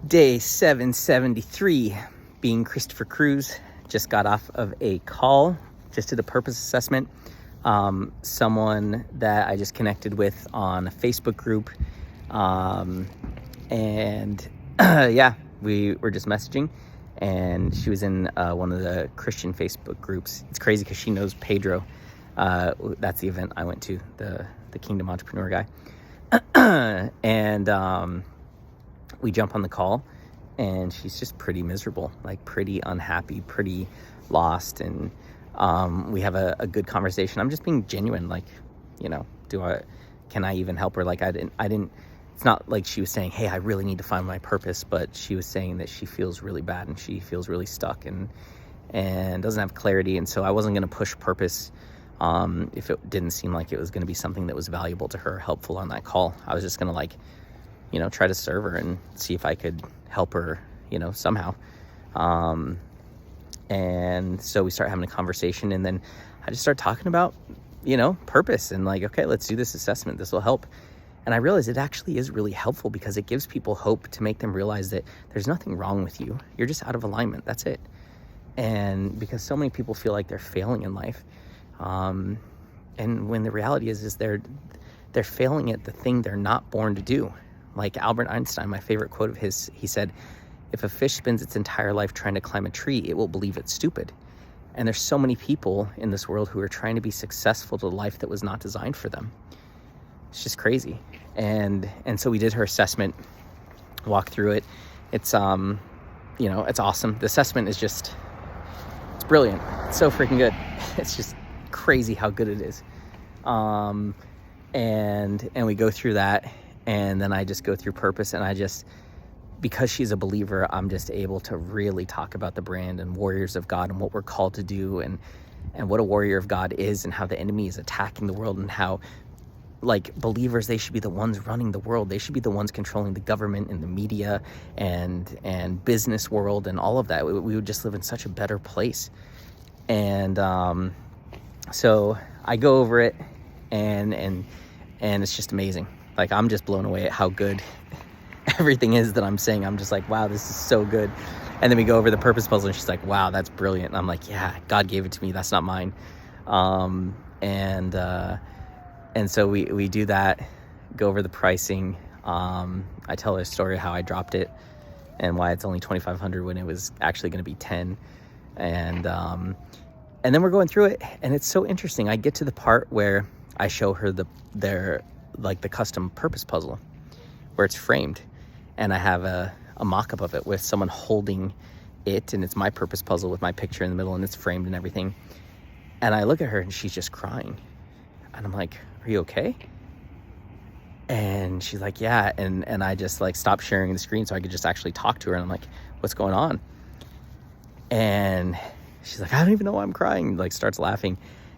Day 773, being Christopher Cruz. Just got off of a call, just did a purpose assessment. Someone that I just connected with on a Facebook group. Yeah, we were just messaging, and she was in one of the Christian Facebook groups. It's crazy because she knows Pedro. That's the event I went to, the Kingdom Entrepreneur guy. We jump on the call, and she's just pretty miserable, like pretty unhappy, pretty lost. And we have a good conversation. I'm just being genuine, like, can I even help her? Like, I didn't, it's not like she was saying, hey, I really need to find my purpose, but she was saying that she feels really bad and she feels really stuck and doesn't have clarity. And so I wasn't going to push purpose if it didn't seem like it was going to be something that was valuable to her, helpful on that call. I was just going to try to serve her and see if I could help her, somehow. And so we start having a conversation, and then I just start talking about, purpose, and okay, let's do this assessment. This will help. And I realized it actually is really helpful because it gives people hope to make them realize that there's nothing wrong with you. You're just out of alignment. That's it. And because so many people feel like they're failing in life. And when the reality is they're failing at the thing they're not born to do. Like Albert Einstein, my favorite quote of his, he said, if a fish spends its entire life trying to climb a tree, it will believe it's stupid. And there's so many people in this world who are trying to be successful to a life that was not designed for them. It's just crazy. And so we did her assessment, walked through it. It's, it's awesome. The assessment is it's brilliant. It's so freaking good. It's just crazy how good it is. And we go through that, and then I just go through purpose, and because she's a believer, I'm just able to really talk about the brand and warriors of God and what we're called to do, and what a warrior of God is, and how the enemy is attacking the world, and how believers, they should be the ones running the world. They should be the ones controlling the government and the media and business world and all of that. We would just live in such a better place. And so I go over it, and it's just amazing. I'm just blown away at how good everything is that I'm saying. I'm just like, wow, this is so good. And then we go over the purpose puzzle, and she's like, wow, that's brilliant. And I'm like, yeah, God gave it to me. That's not mine. And so we do that, go over the pricing. I tell her a story of how I dropped it and why it's only $2,500 when it was actually going to be $10. And then we're going through it, and it's so interesting. I get to the part where I show her the custom purpose puzzle where it's framed, and I have a mock-up of it with someone holding it, and it's my purpose puzzle with my picture in the middle, and it's framed and everything. And I look at her, and she's just crying. And I'm like, are you okay? And she's like, yeah. And I just stopped sharing the screen so I could just actually talk to her. And I'm like, what's going on? And she's like, I don't even know why I'm crying. Starts laughing.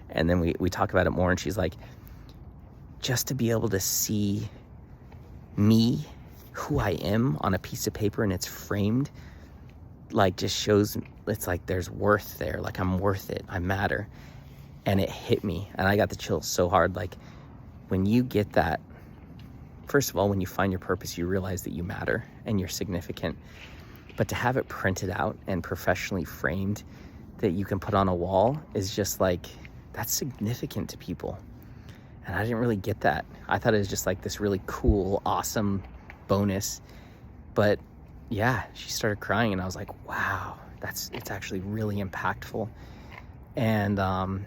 And then we talk about it more. And she's like, just to be able to see me, who I am on a piece of paper, and it's framed, just shows, it's there's worth there. I'm worth it. I matter. And it hit me, and I got the chills so hard. When you get that, first of all, when you find your purpose, you realize that you matter and you're significant. But to have it printed out and professionally framed that you can put on a wall is just that's significant to people. And I didn't really get that. I thought it was just this really cool, awesome bonus. But yeah, she started crying, and I was like, wow, it's actually really impactful. And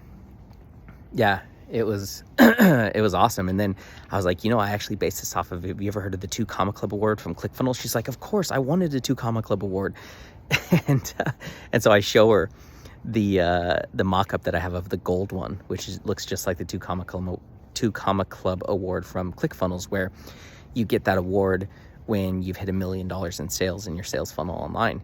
yeah, it was it was awesome. And then I was like, I actually based this off of, have you ever heard of the 2 Comma Club Award from ClickFunnels? She's like, of course, I wanted a 2 Comma Club Award. And so I show her the mock-up that I have of the gold one, which looks just like the 2 Comma Club Award from ClickFunnels, where you get that award when you've hit $1 million in sales in your sales funnel online.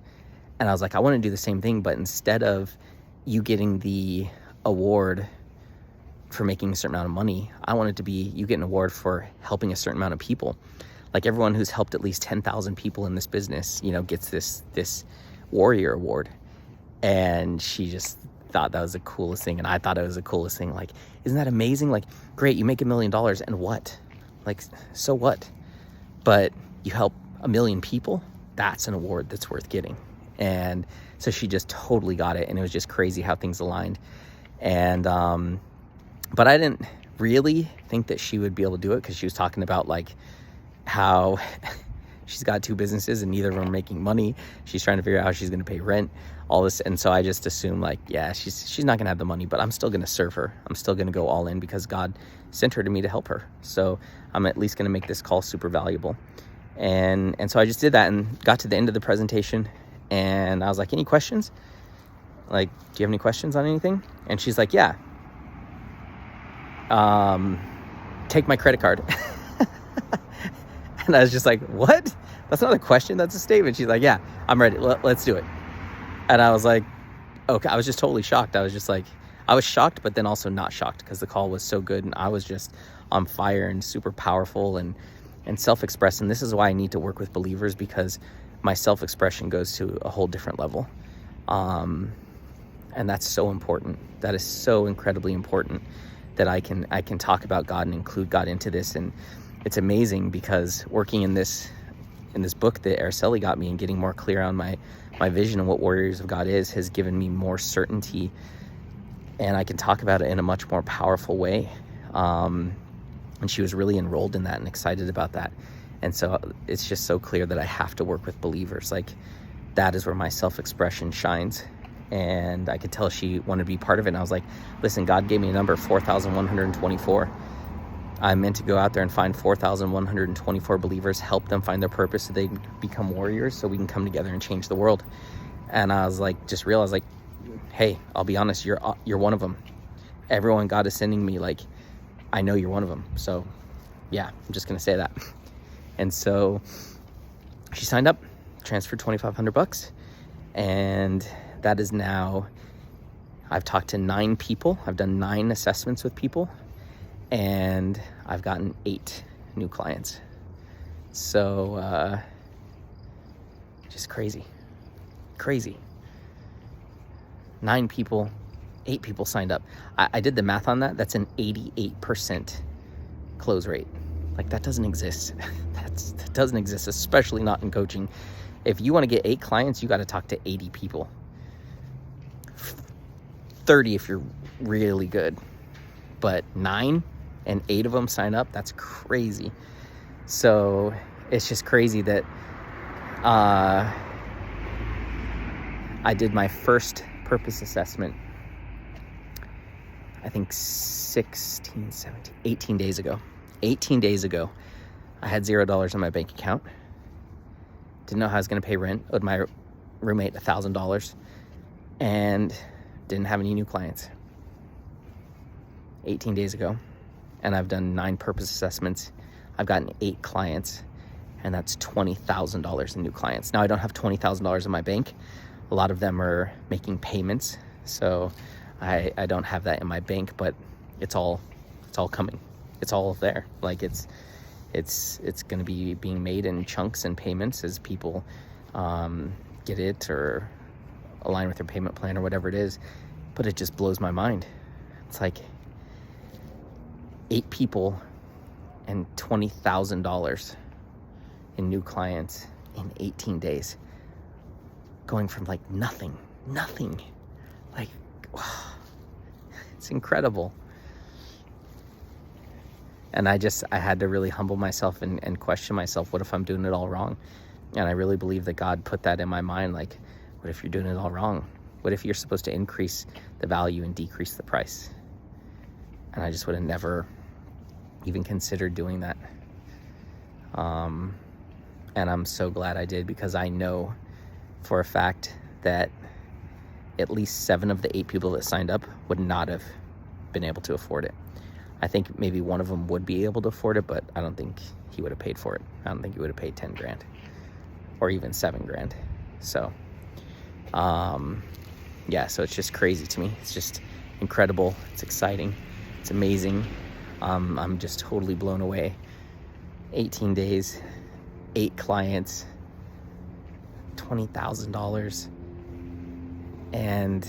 And I was like, I want to do the same thing, but instead of you getting the award for making a certain amount of money, I want it to be you get an award for helping a certain amount of people. Everyone who's helped at least 10,000 people in this business, gets this warrior award. And she just thought that was the coolest thing, and I thought it was the coolest thing. Isn't that amazing? Great, you make $1 million, and what? So what? But you help 1 million people? that's an award that's worth getting. And so she just totally got it. And it was just crazy how things aligned. And, but I didn't really think that she would be able to do it, because she was talking about like how she's got 2 businesses and neither of them are making money. She's trying to figure out how she's going to pay rent, all this. And so I just assumed like, yeah, she's not going to have the money, but I'm still going to serve her. I'm still going to go all in because God sent her to me to help her. So I'm at least going to make this call super valuable. And so I just did that and got to the end of the presentation, and I was like, any questions? Like, do you have any questions on anything? And she's like, yeah. Take my credit card. And I was just like, what? That's not a question, that's a statement. She's like, yeah, I'm ready. Let's do it. And I was like, okay. I was just totally shocked. I was just like, I was shocked, but then also not shocked, because the call was so good and I was just on fire and super powerful and self-expressed. And this is why I need to work with believers, because my self-expression goes to a whole different level. And that's so important. That is so incredibly important, that I can talk about God and include God into this. And it's amazing, because working in this book that Araceli got me and getting more clear on my vision and what Warriors of God is, has given me more certainty, and I can talk about it in a much more powerful way. And she was really enrolled in that and excited about that. And so it's just so clear that I have to work with believers. Like, that is where my self-expression shines. And I could tell she wanted to be part of it. And I was like, listen, God gave me a number, 4,124. I'm meant to go out there and find 4,124 believers, help them find their purpose so they can become warriors, so we can come together and change the world. And I was like, just realized, like, hey, I'll be honest, you're one of them. Everyone God is sending me, like, I know you're one of them. So yeah, I'm just going to say that. And so she signed up, transferred $2,500, and that is now, I've talked to 9 people. I've done 9 assessments with people, and I've gotten 8 new clients. So, just crazy. 9 people, 8 people signed up. I did the math on that. That's an 88% close rate. Like, that doesn't exist. That doesn't exist, especially not in coaching. If you want to get 8 clients, you got to talk to 80 people. 30 if you're really good. But 9 and 8 of them sign up, that's crazy. So it's just crazy that I did my first purpose assessment, I think 18 days ago. 18 days ago, I had $0 in my bank account. Didn't know how I was going to pay rent. Owed my roommate $1,000, and didn't have any new clients. 18 days ago, and I've done 9 purpose assessments. I've gotten 8 clients, and that's $20,000 in new clients. Now, I don't have $20,000 in my bank. A lot of them are making payments, so I don't have that in my bank, but it's all coming. It's all there. Like, it's going to be being made in chunks and payments as people get it or align with their payment plan or whatever it is. But it just blows my mind. It's like 8 people and $20,000 in new clients in 18 days, going from like nothing, like, wow, it's incredible. And I had to really humble myself and question myself. What if I'm doing it all wrong? And I really believe that God put that in my mind. Like, what if you're doing it all wrong? What if you're supposed to increase the value and decrease the price? And I just would have never even considered doing that. And I'm so glad I did, because I know for a fact that at least 7 of the 8 people that signed up would not have been able to afford it. I think maybe one of them would be able to afford it, but I don't think he would have paid for it. I don't think he would have paid 10 grand or even 7 grand. So, yeah, so it's just crazy to me. It's just incredible. It's exciting. It's amazing. I'm just totally blown away. 18 days, 8 clients, $20,000. And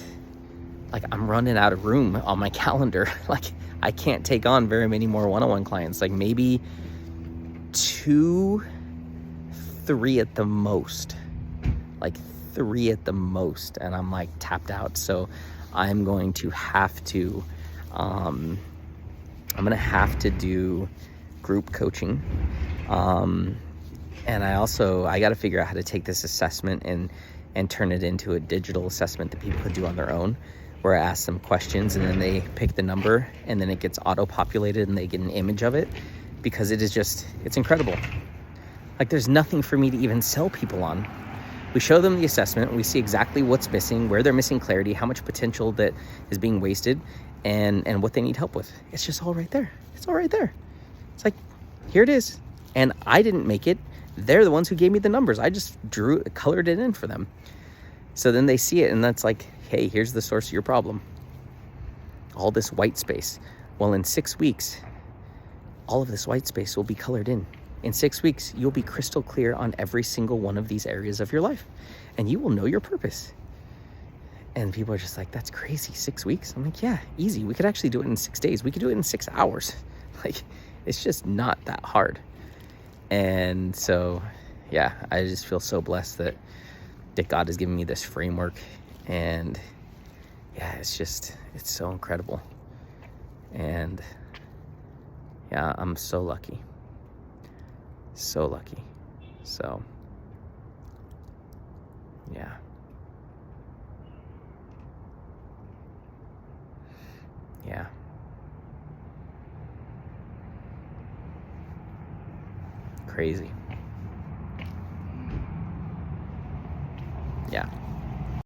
like, I'm running out of room on my calendar. Like, I can't take on very many more one-on-one clients. Like, maybe 2, 3 at the most. like 3 at the most, and I'm like tapped out. So I'm going to have to, do group coaching. And I got to figure out how to take this assessment and turn it into a digital assessment that people could do on their own, where I ask them questions and then they pick the number and then it gets auto-populated and they get an image of it, because it's incredible. Like, there's nothing for me to even sell people on. We show them the assessment, we see exactly what's missing, where they're missing clarity, how much potential that is being wasted, and what they need help with. It's just all right there. It's all right there. It's like, here it is. And I didn't make it. They're the ones who gave me the numbers. I just colored it in for them. So then they see it, and that's like, hey, here's the source of your problem. All this white space. Well, in 6 weeks, all of this white space will be colored in. In 6 weeks, you'll be crystal clear on every single one of these areas of your life, and you will know your purpose. And people are just like, that's crazy, 6 weeks? I'm like, yeah, easy. We could actually do it in 6 days. We could do it in 6 hours. Like, it's just not that hard. And so, yeah, I just feel so blessed that God has given me this framework. And yeah, it's so incredible. And yeah, I'm so lucky. So lucky. So, yeah. Yeah. Crazy.